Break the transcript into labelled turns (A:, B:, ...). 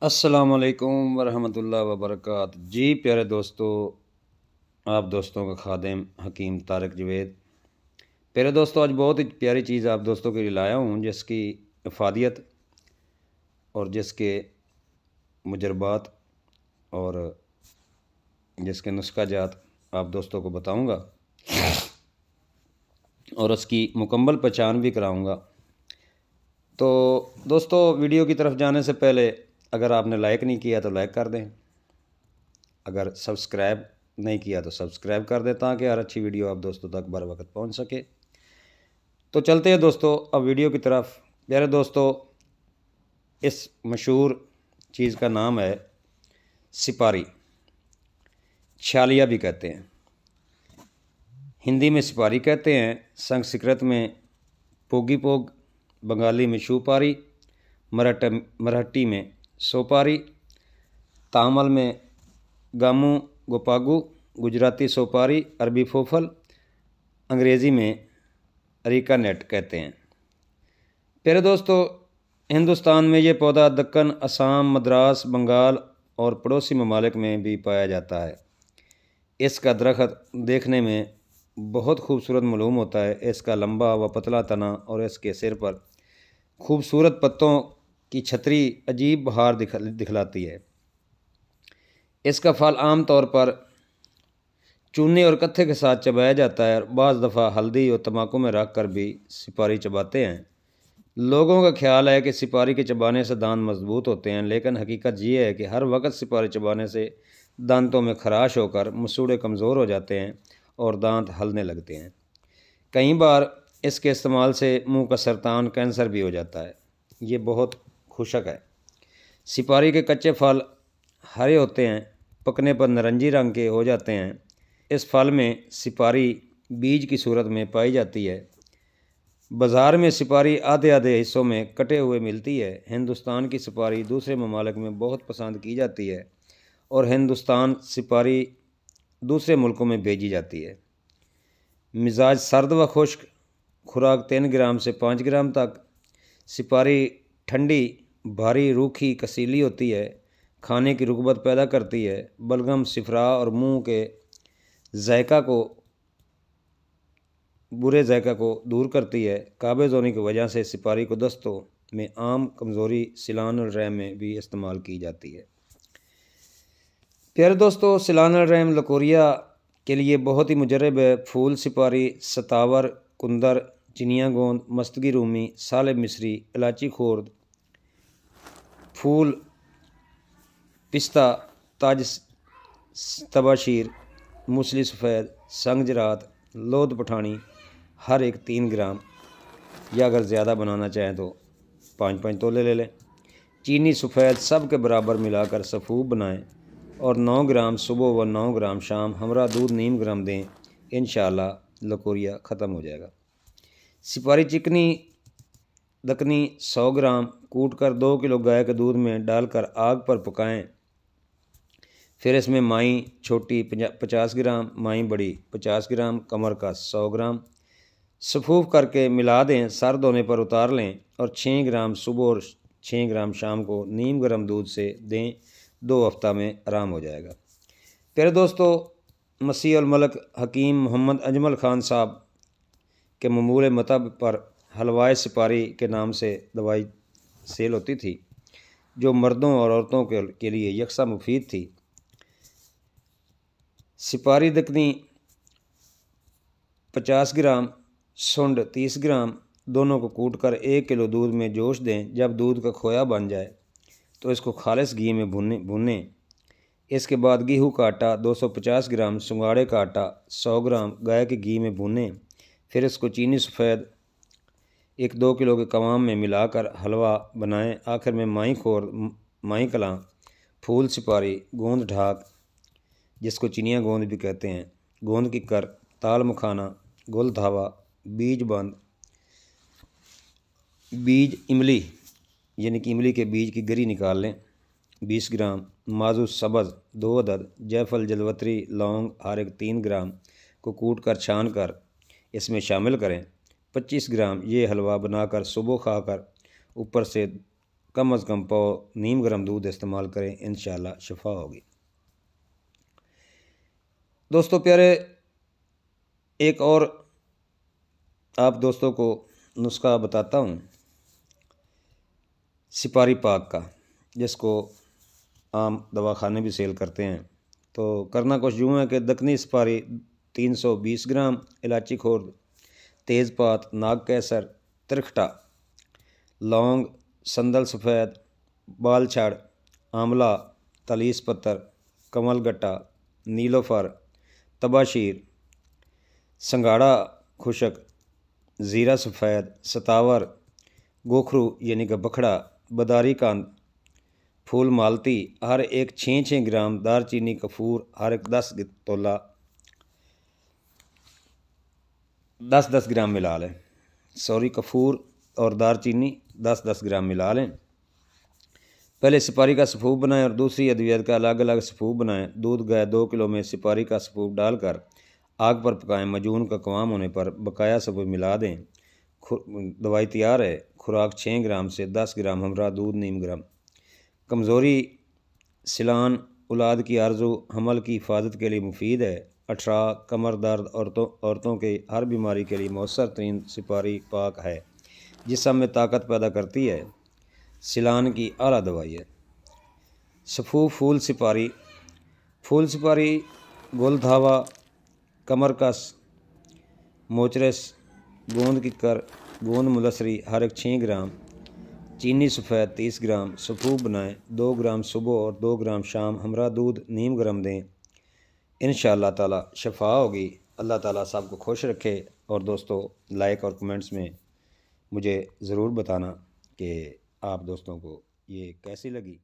A: अस्सलामुअलैकुम वरहमतुल्लाहि वबरकातुहू। जी प्यारे दोस्तों, आप दोस्तों का खादिम हकीम तारिक जवेद। प्यारे दोस्तों, आज बहुत ही प्यारी चीज़ आप दोस्तों के लिए लाया हूँ, जिसकी अफादियत और जिसके मुजरबात और जिसके नुस्खा जात आप दोस्तों को बताऊँगा और उसकी मुकम्मल पहचान भी कराऊँगा। तो दोस्तों, वीडियो की तरफ जाने से पहले अगर आपने लाइक नहीं किया तो लाइक कर दें, अगर सब्सक्राइब नहीं किया तो सब्सक्राइब कर दें, ताकि हर अच्छी वीडियो आप दोस्तों तक बर वक्त पहुँच सके। तो चलते हैं दोस्तों अब वीडियो की तरफ। प्यारे दोस्तों, इस मशहूर चीज़ का नाम है सिपारी, छालिया भी कहते हैं। हिंदी में सिपारी कहते हैं, संस्कृत में पोगी पोग, बंगाली में शूपारी, मराठी में सोपारी, तामिल में गामू गोपागू, गुजराती सोपारी, अरबी फोफल, अंग्रेज़ी में अरीका नेट कहते हैं। प्यारे दोस्तों, हिंदुस्तान में ये पौधा दक्कन, असम, मद्रास, बंगाल और पड़ोसी ममालिक में भी पाया जाता है। इसका दरख्त देखने में बहुत खूबसूरत मालूम होता है। इसका लंबा व पतला तना और इसके सिर पर खूबसूरत पत्तों की छतरी अजीब बहार दिखलाती है। इसका फल आम तौर पर चूने और कत्थे के साथ चबाया जाता है और बाज़ दफ़ा हल्दी और तम्बाकू में रख कर भी सिपारी चबाते हैं। लोगों का ख्याल है कि सिपारी के चबाने से दांत मजबूत होते हैं, लेकिन हकीकत ये है कि हर वक्त सिपारी चबाने से दांतों में खराश होकर मसूड़े कमज़ोर हो जाते हैं और दांत हलने लगते हैं। कई बार इसके इस्तेमाल से मुंह का सरतान, कैंसर भी हो जाता है। ये बहुत खुशक है। सिपारी के कच्चे फल हरे होते हैं, पकने पर नारंगी रंग के हो जाते हैं। इस फल में सिपारी बीज की सूरत में पाई जाती है। बाज़ार में सिपारी आधे आधे हिस्सों में कटे हुए मिलती है। हिंदुस्तान की सिपारी दूसरे ममालिक में बहुत पसंद की जाती है और हिंदुस्तान सिपारी दूसरे मुल्कों में भेजी जाती है। मिजाज सर्द व खुश्क, खुराक 3 ग्राम से 5 ग्राम तक। सिपारी ठंडी, भारी, रूखी, कसीली होती है, खाने की रुग़बत पैदा करती है, बलगम, सिफरा और मुंह के बुरे जायका को दूर करती है। काबिज़ होने की वजह से सिपारी को दस्तों में आम कमज़ोरी, सिलान और रैम में भी इस्तेमाल की जाती है। प्यारे दोस्तों, सिलान और रैम लकोरिया के लिए बहुत ही मुजरब है। फूल सिपारी, सतावर, कुंदर, चिनिया गोंद, मस्तगी रूमी, सालिब मिस्री, इलायची खोर्द, फूल पिस्ता, ताज तबाशीर, मूसली सफ़ेद, संग जरात, लोद पठानी, हर एक 3 ग्राम, या अगर ज़्यादा बनाना चाहें तो 5-5 तोले ले लें। चीनी सफ़ेद सब के बराबर मिलाकर सफ़ूब बनाएं और 9 ग्राम सुबह व 9 ग्राम शाम हमरा दूध नीम ग्राम दें। इंशाअल्लाह लकोरिया ख़त्म हो जाएगा। सिपारी चिकनी दकनी 100 ग्राम कूट कर 2 किलो गाय के दूध में डालकर आग पर पकाएं। फिर इसमें माई छोटी 50 ग्राम, माई बड़ी 50 ग्राम, कमर का 100 ग्राम सफ़ूफ करके मिला दें। सर्द होने पर उतार लें और 6 ग्राम सुबह और 6 ग्राम शाम को नीम गर्म दूध से दें। 2 हफ्ता में आराम हो जाएगा। प्यारे दोस्तों, मसीह उल मलक हकीम मोहम्मद अजमल ख़ान साहब के ममूल मतब पर हलवाए सिपारी के नाम से दवाई सेल होती थी, जो मर्दों और औरतों के लिए यकसा मुफीद थी। सिपारी दकनी 50 ग्राम, सुंड 30 ग्राम, दोनों को कूटकर 1 किलो दूध में जोश दें। जब दूध का खोया बन जाए तो इसको खालिस घी में भूनें। इसके बाद गेहूं का आटा 250 ग्राम, सुंगाड़े का आटा 100 ग्राम गाय के घी में भूनें। फिर इसको चीनी सफ़ेद 1-2 किलो के कवाम में मिलाकर हलवा बनाएं। आखिर में माई खोर, माई कलां, फूल सिपारी, गोंद ढाक जिसको चिनिया गोंद भी कहते हैं, गोंद की कर, ताल मखाना, गुल धावा, बीज बंद, बीज इमली यानी कि इमली के बीज की गरी निकाल लें 20 ग्राम, माजू सब्ज़ 2 अदद, जायफल, जलवतरी, लौंग हर एक 3 ग्राम को कूट कर छान कर इसमें शामिल करें। 25 ग्राम ये हलवा बनाकर सुबह खाकर ऊपर से कम अज़ कम पाव नीम गर्म दूध इस्तेमाल करें, इंशाअल्लाह शिफा होगी। दोस्तों प्यारे, एक और आप दोस्तों को नुस्खा बताता हूँ सिपारी पाक का, जिसको आम दवाखाने भी सेल करते हैं। तो करना कुछ यूँ है कि दक्कनी सुपारी 320 ग्राम, इलायची खुर्द, तेज़पात, नाग कैसर, त्रिखटा, लौंग, संदल सफ़ेद, बाल छड़, आंवला, तलीस पत्तर, कमल गट्टा, नीलोफर, तबाशीर, संगाड़ा खुशक, ज़ीरा सफ़ेद, सतावर, गोखरू यानी कि बखड़ा, बदारी कांद, फूल मालती, हर एक 6-6 ग्राम, दारचीनी कपूर हर एक 10 ग्राम मिला लें। कपूर और दारचीनी 10-10 ग्राम मिला लें। पहले सुपारी का सफ़ूफ बनाएं और दूसरी अद्वियत का अलग अलग सफ़ूफ बनाएं। दूध गाय 2 किलो में सुपारी का सफ़ूफ डालकर आग पर पकाएं। मजून का क़वाम होने पर बकाया सफ़ूफ मिला दें। दवाई तैयार है। खुराक 6 ग्राम से 10 ग्राम हमरा दूध नीम गर्म। कमज़ोरी, सिलान, औलाद की आरज़ू, हमल की हिफाजत के लिए मुफीद है। अठरा, कमर दर्द, औरतों के हर बीमारी के लिए मौसर तरीन सुपारी पाक है, जिस्म में ताकत पैदा करती है। सिलान की आला दवाई है। सफ़ूफ फूल सुपारी, गुल धावा, कमरकस, मोचरस, गोंद किक्कर, गोंद मुलसरी हर एक 6 ग्राम, चीनी सफ़ेद 30 ग्राम। सफ़ूफ बनाएं। 2 ग्राम सुबह और 2 ग्राम शाम हमरा दूध नीम गर्म दें। इंशाअल्लाह ताला शफ़ा होगी। अल्लाह ताला सबको खुश रखे। और दोस्तों, लाइक और कमेंट्स में मुझे ज़रूर बताना कि आप दोस्तों को ये कैसी लगी।